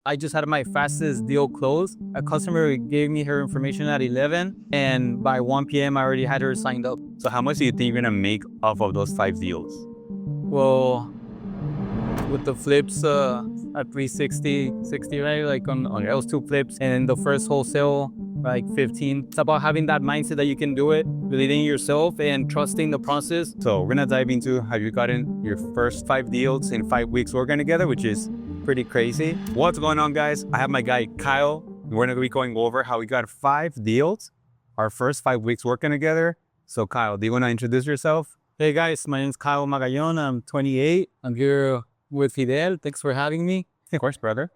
I just had my fastest deal closed. A customer gave me her information at 11, and by 1 p.m. I already had her signed up. So how much do you think you're gonna make off of those 5 deals? Well, with the flips at 360, 60, right? Like on those two flips, and then the first wholesale, like 15. It's about having that mindset that you can do it, believing in yourself and trusting the process. So we're gonna dive into have you gotten your first 5 deals in 5 weeks working together, which is pretty crazy. What's going on, guys? I have my guy Kyle. We're gonna be going over how we got 5 deals, our first 5 weeks working together. So Kyle, do you wanna introduce yourself? Hey guys, my name is Kyle Magallon. I'm 28. I'm here with Fidel. Thanks for having me. Of course, brother.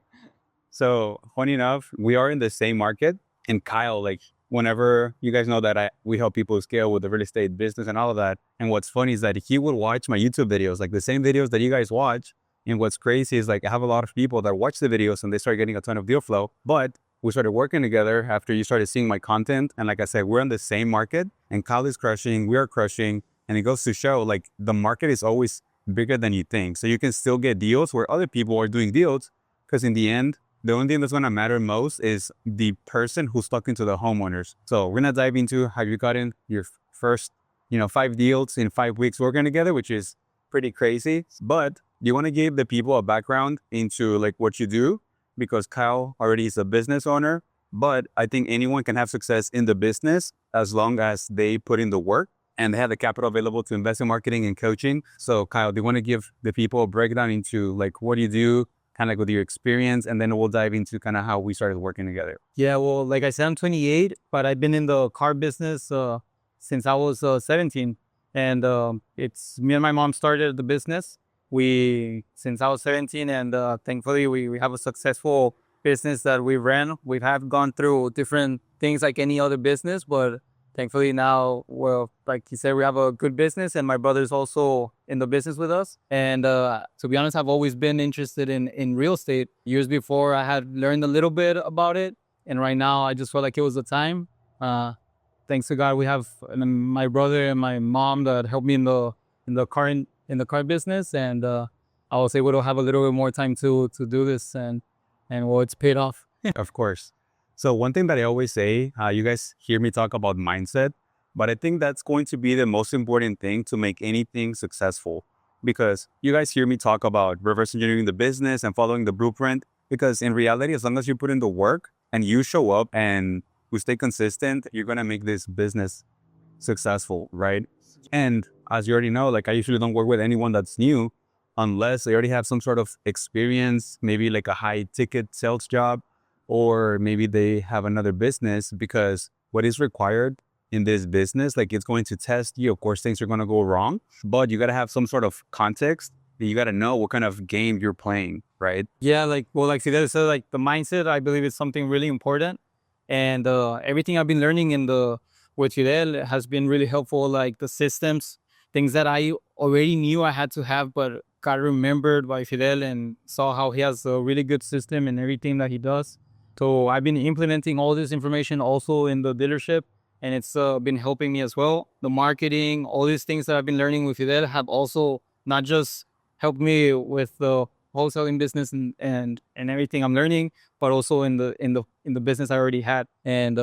So funny enough, we are in the same market. And Kyle, like whenever you guys know that we help people scale with the real estate business and all of that. And what's funny is that he would watch my YouTube videos, like the same videos that you guys watch. And what's crazy is like I have a lot of people that watch the videos and they start getting a ton of deal flow. But we started working together after you started seeing my content. And like I said, we're in the same market and Kyle is crushing, we are crushing. And it goes to show like the market is always bigger than you think. So you can still get deals where other people are doing deals, because in the end, the only thing that's going to matter most is the person who's talking to the homeowners. So we're going to dive into have you gotten your first, 5 deals in 5 weeks working together, which is pretty crazy. But you want to give the people a background into like what you do, because Kyle already is a business owner, but I think anyone can have success in the business as long as they put in the work and they have the capital available to invest in marketing and coaching. So Kyle, do you want to give the people a breakdown into like what do you do, kind of like with your experience, and then we'll dive into kind of how we started working together. Yeah, well, like I said, I'm 28, but I've been in the car business since I was 17. And it's me and my mom started the business. Since I was 17, and thankfully we have a successful business that we ran. We have gone through different things like any other business, but thankfully now, well, like you said, we have a good business, and my brother's also in the business with us. And to be honest, I've always been interested in real estate. Years before, I had learned a little bit about it, and right now, I just felt like it was the time. Thanks to God, we have my brother and my mom that helped me in the car business, and I was able to have a little bit more time to do this, and well, it's paid off. Of course. So one thing that I always say, you guys hear me talk about mindset, but I think that's going to be the most important thing to make anything successful, because you guys hear me talk about reverse engineering the business and following the blueprint, because in reality, as long as you put in the work and you show up and you stay consistent, you're going to make this business successful, right? And as you already know, like I usually don't work with anyone that's new unless they already have some sort of experience, maybe like a high ticket sales job, or maybe they have another business, because what is required in this business, like it's going to test you. Of course, things are going to go wrong, but you got to have some sort of context. You got to know what kind of game you're playing, right? Yeah, like Fidel said, like the mindset, I believe is something really important. And everything I've been learning with Fidel has been really helpful. Like the systems, things that I already knew I had to have, but got remembered by Fidel and saw how he has a really good system in everything that he does. So I've been implementing all this information also in the dealership, and it's been helping me as well. The marketing, all these things that I've been learning with Fidel have also not just helped me with the wholesaling business and everything I'm learning, but also in the business I already had. And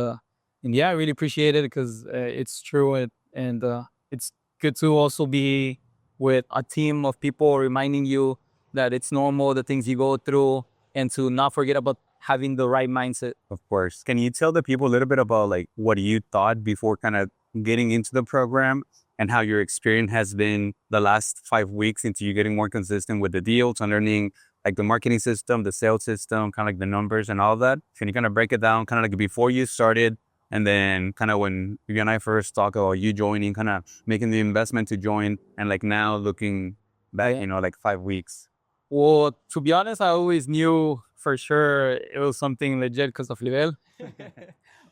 yeah, I really appreciate it, because it's true, and it's good to also be with a team of people reminding you that it's normal, the things you go through, and to not forget about having the right mindset. Of course. Can you tell the people a little bit about like what you thought before kind of getting into the program, and how your experience has been the last 5 weeks into you getting more consistent with the deals and learning like the marketing system, the sales system, kind of like the numbers and all that? Can you kind of break it down kind of like before you started, and then kind of when you and I first talk about you joining, kind of making the investment to join, and like now looking back, like 5 weeks? Well, to be honest, I always knew for sure it was something legit because of Fidel.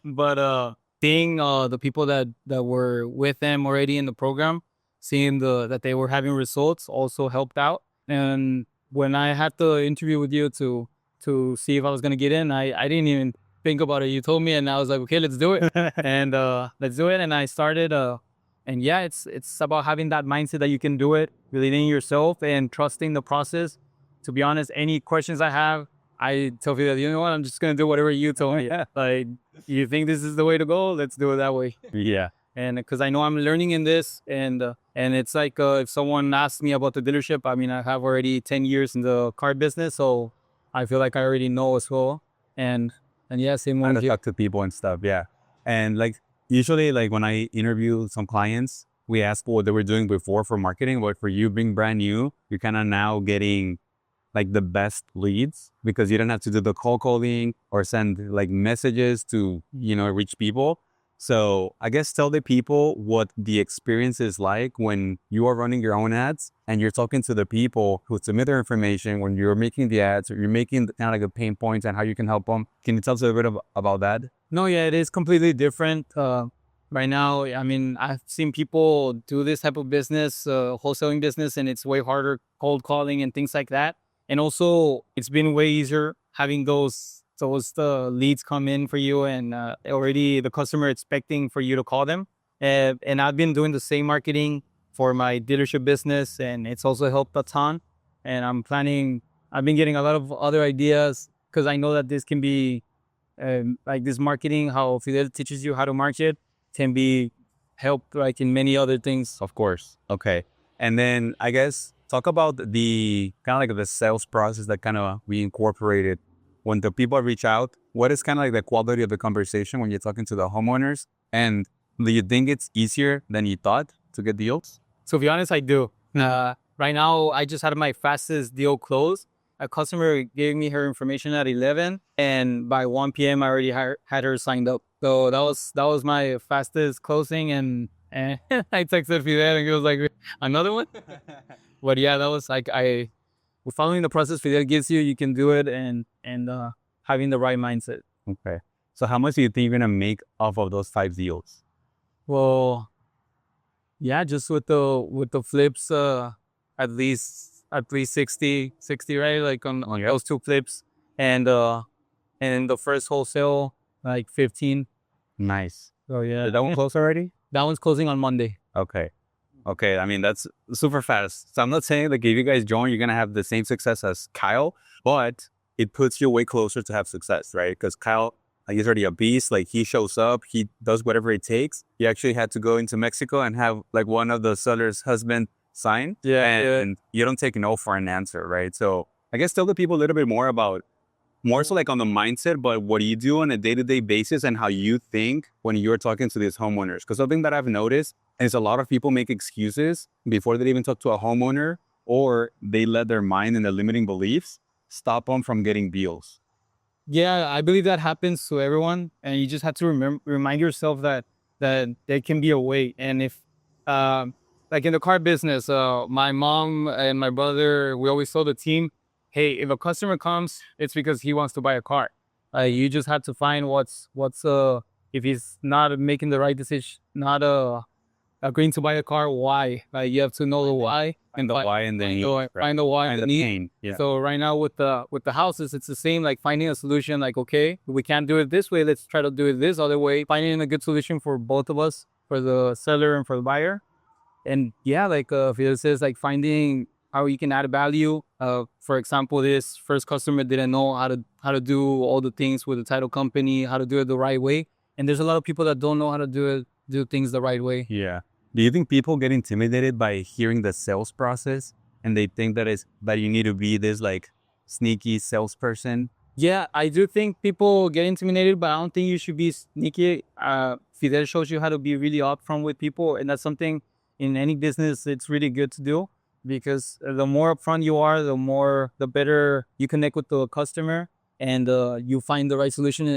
But seeing the people that were with them already in the program, seeing that they were having results also helped out. And when I had the interview with you to see if I was gonna get in, I didn't even think about it. You told me, and I was like, okay, let's do it. And let's do it. And I started. And yeah, it's about having that mindset that you can do it, believing in yourself and trusting the process. To be honest, any questions I have, I tell Fidel, you know what? I'm just gonna do whatever you tell me. Yeah. Like, you think this is the way to go? Let's do it that way. Yeah. And because I know I'm learning in this, and it's like if someone asks me about the dealership, I mean, I have already 10 years in the car business, so I feel like I already know as well. And and yeah, same How one to here. talk to people and stuff. Yeah. And like usually like when I interview some clients, we ask what they were doing before for marketing, but for you being brand new, you're kind of now getting like the best leads because you don't have to do the cold calling or send like messages to, reach people. So I guess tell the people what the experience is like when you are running your own ads and you're talking to the people who submit their information when you're making the ads or you're making kind of like the pain points and how you can help them. Can you tell us a bit about that? No, yeah, it is completely different. Right now, I mean, I've seen people do this type of business, wholesaling business, and it's way harder cold calling and things like that. And also, it's been way easier having those leads come in for you, and already the customer expecting for you to call them. And I've been doing the same marketing for my dealership business, and it's also helped a ton. And I'm planning. I've been getting a lot of other ideas because I know that this can be like this marketing, how Fidel teaches you how to market, can be helped like in many other things. Of course. Okay. And then I guess talk about the kind of like the sales process that kind of we incorporated when the people reach out. What is kind of like the quality of the conversation when you're talking to the homeowners? And do you think it's easier than you thought to get deals? So to be honest, I do. Right now, I just had my fastest deal close. A customer gave me her information at 11, and by 1 p.m. I already had her signed up. So that was my fastest closing, and I texted Fidel, and he was like, another one. But yeah, that was like following the process Fidel gives you, you can do it, and having the right mindset. Okay. So how much do you think you're gonna make off of those 5 deals? Well, yeah, just with the flips, at least 60, right? Like on those two flips, and the first wholesale like 15. Nice. So yeah, Did that one close already? that one's closing on Monday. Okay. Okay. I mean, that's super fast. So I'm not saying like if you guys join, you're going to have the same success as Kyle, but it puts you way closer to have success, right? Because Kyle, like, he's already a beast. Like he shows up, he does whatever it takes. He actually had to go into Mexico and have like one of the seller's husband sign. Yeah, And you don't take no for an answer, right? So I guess tell the people a little bit more about more so like on the mindset, but what do you do on a day-to-day basis and how you think when you're talking to these homeowners? Because something that I've noticed is a lot of people make excuses before they even talk to a homeowner, or they let their mind and their limiting beliefs stop them from getting deals. yeah, I believe that happens to everyone, and you just have to remind yourself that there can be a way. And if, um, like in the car business, my mom and my brother, we always told the team, hey, if a customer comes, it's because he wants to buy a car. You just have to find what's if he's not making the right decision, not agreeing to buy a car, why? Like you have to know the why and the Why and then find the why and and the the need. pain. Yeah. So right now with the houses, it's the same. Like finding a solution. Like okay, we can't do it this way. Let's try to do it this other way. Finding a good solution for both of us, for the seller and for the buyer. And yeah, like Fidel says, like finding how you can add value. For example, this first customer didn't know how to do all the things with the title company, how to do it the right way. And there's a lot of people that don't know how to do things the right way. Yeah. Do you think people get intimidated by hearing the sales process and they think that you need to be this like sneaky salesperson? Yeah, I do think people get intimidated, but I don't think you should be sneaky. Fidel shows you how to be really upfront with people, and that's something in any business it's really good to do because the more upfront you are, the better you connect with the customer, and you find the right solution,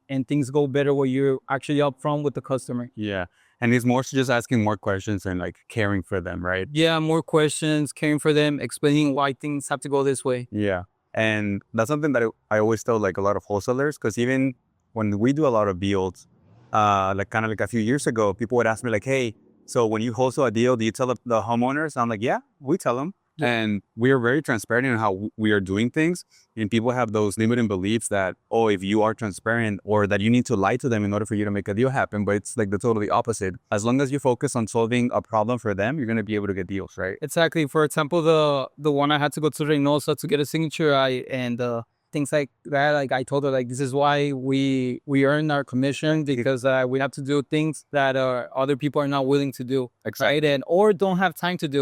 and things go better where you're actually upfront with the customer. Yeah. And it's more so just asking more questions and like caring for them, right? Yeah, more questions, caring for them, explaining why things have to go this way. Yeah. And that's something that I always tell like a lot of wholesalers, because even when we do a lot of deals, like kind of like a few years ago, people would ask me like, hey, so when you wholesale a deal, do you tell the homeowners? I'm like, yeah, we tell them. Yeah. And we are very transparent in how we are doing things. And people have those limiting beliefs that, oh, if you are transparent or that you need to lie to them in order for you to make a deal happen. But it's like the totally opposite. As long as you focus on solving a problem for them, you're going to be able to get deals, right? Exactly. For example, the one I had to go to Reynosa to get a signature, I things like that. Like I told her, like this is why we earn our commission, because we have to do things that other people are not willing to do, right? And or don't have time to do.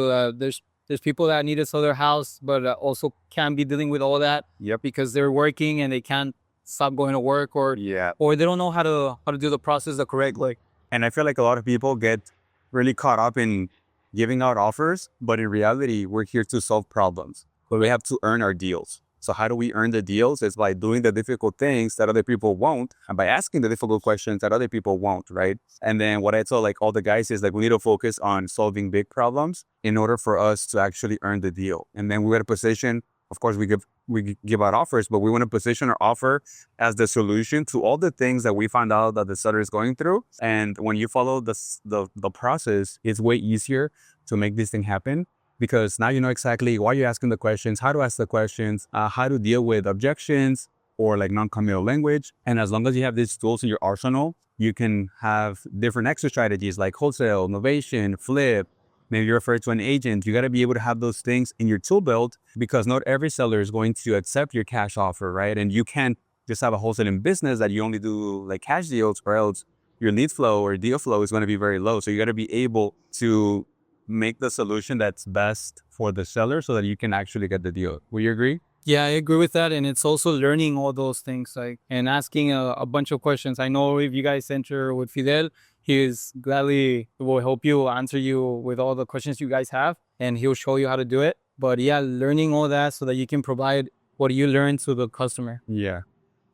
There's people that need to sell their house, but also can't be dealing with all that because they're working and they can't stop going to work, or they don't know how to do the process the correct way. And I feel like a lot of people get really caught up in giving out offers, but in reality, we're here to solve problems. But we have to earn our deals. So how do we earn the deals? It's by doing the difficult things that other people won't, and by asking the difficult questions that other people won't, right? And then what I tell like all the guys is like we need to focus on solving big problems in order for us to actually earn the deal. And then we're at a position, of course, we give out offers, but we want to position our offer as the solution to all the things that we find out that the seller is going through. And when you follow the process, it's way easier to make this thing happen, because now you know exactly why you're asking the questions, how to ask the questions, how to deal with objections or like non-committal language. And as long as you have these tools in your arsenal, you can have different exit strategies like wholesale, innovation, flip. Maybe you refer to an agent. You got to be able to have those things in your tool belt, because not every seller is going to accept your cash offer, right? And you can't just have a wholesaling business that you only do like cash deals, or else your lead flow or deal flow is going to be very low. So you got to be able to make the solution that's best for the seller so that you can actually get the deal. Will you agree? Yeah, I agree with that. And it's also learning all those things, like, and asking a bunch of questions. I know if you guys enter with Fidel, he is gladly will help you, answer you with all the questions you guys have, and he'll show you how to do it. But yeah, learning all that so that you can provide what you learn to the customer. Yeah.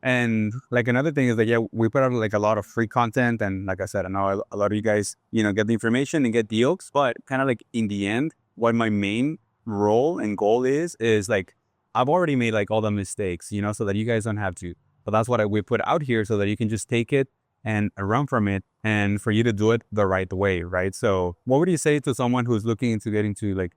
And like another thing is that, yeah, we put out like a lot of free content. And like I said, I know a lot of you guys, you know, get the information and get deals, but kind of like in the end, what my main role and goal is like, I've already made like all the mistakes, you know, so that you guys don't have to. But that's what we put out here so that you can just take it and run from it, and for you to do it the right way, right? So what would you say to someone who's looking into getting to like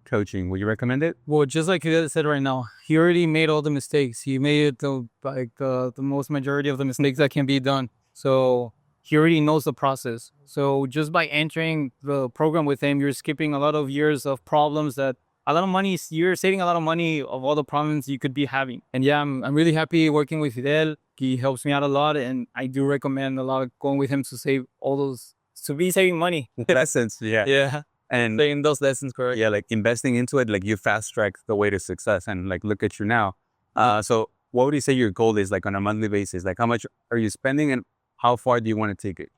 coaching? Would you recommend it? Well, just like you said right now, he already made all the mistakes. He made the most majority of the mistakes that can be done. So he already knows the process. So just by entering the program with him, you're skipping a lot of years of problems that a lot of money, you're saving a lot of money of all the problems you could be having. And yeah, I'm really happy working with Fidel. He helps me out a lot, and I do recommend a lot of going with him to save all those, to be saving money. Lessons, yeah. Yeah. And saying those lessons, correct? Yeah, like investing into it, like you fast track the way to success, and like look at you now. So what would you say your goal is like on a monthly basis? Like how much are you spending and how far do you want to take it?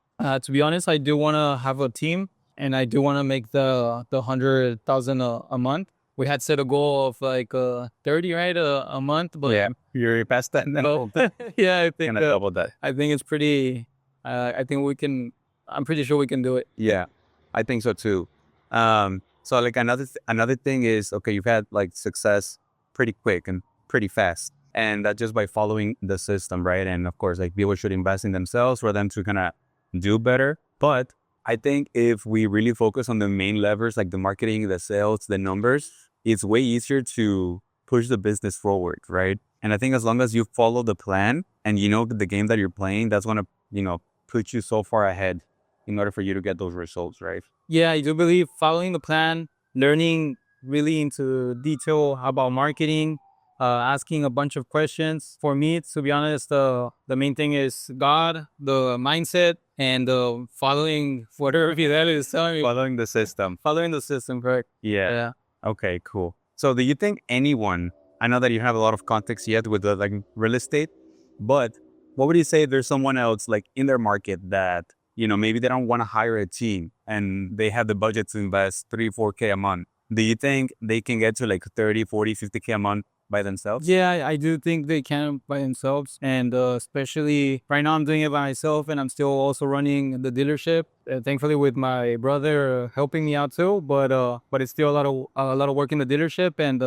To be honest, I do want to have a team, and I do want to make the 100,000 a month. We had set a goal of like 30, right, a month, but yeah, you're past that now. Yeah, I think double that. I think it's pretty. I think we can. I'm pretty sure we can do it. Yeah, I think so too. So like another thing is, okay, you've had like success pretty quick and pretty fast, and that just by following the system, right? And of course, like people should invest in themselves for them to kind of do better. But I think if we really focus on the main levers, like the marketing, the sales, the numbers, it's way easier to push the business forward, right? And I think as long as you follow the plan and you know the game that you're playing, that's going to, you know, put you so far ahead in order for you to get those results, right? Yeah, I do believe following the plan, learning really into detail about marketing, asking a bunch of questions. For me, to be honest, the main thing is God, the mindset, and following whatever Fidel is telling me. Following the system. Following the system, correct? Yeah. Okay, cool. So do you think anyone, I know that you have a lot of context yet with the like real estate, but what would you say if there's someone else like in their market that, you know, maybe they don't want to hire a team and they have the budget to invest 3-4K a month? Do you think they can get to like 30, 40, 50K a month by themselves? Yeah, I do think they can by themselves. And especially right now I'm doing it by myself, and I'm still also running the dealership. Thankfully with my brother helping me out too, but it's still a lot of work in the dealership, and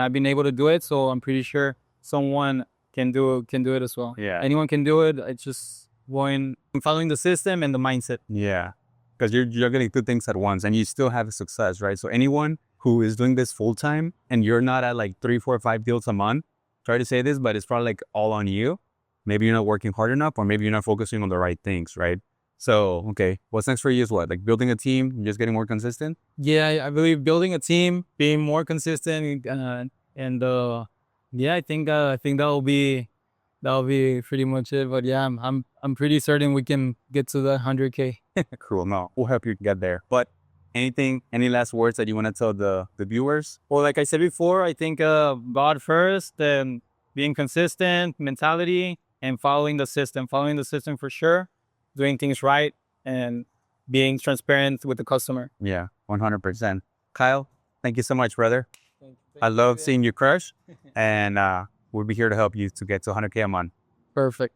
I've been able to do it. So I'm pretty sure someone can do it as well. Yeah. Anyone can do it. It's just following the system and the mindset. Yeah. Because you're getting two things at once and you still have success, right? So anyone who is doing this full time and you're not at like 3, 4, 5 deals a month, try to say this, but it's probably like all on you. Maybe you're not working hard enough, or maybe you're not focusing on the right things, right? So, okay, what's next for you is what? Like building a team, just getting more consistent? Yeah, I believe building a team, being more consistent, and Yeah, I think that'll be pretty much it. But yeah, I'm pretty certain we can get to the 100K. Cool. No, we'll help you get there. But any last words that you want to tell the viewers? Well, like I said before, I think God first, and being consistent, mentality, and following the system for sure, doing things right, and being transparent with the customer. Yeah, 100%. Kyle, thank you so much, brother. Thank I you, love Fidel. seeing you crush, and we'll be here to help you to get to 100K a month. Perfect.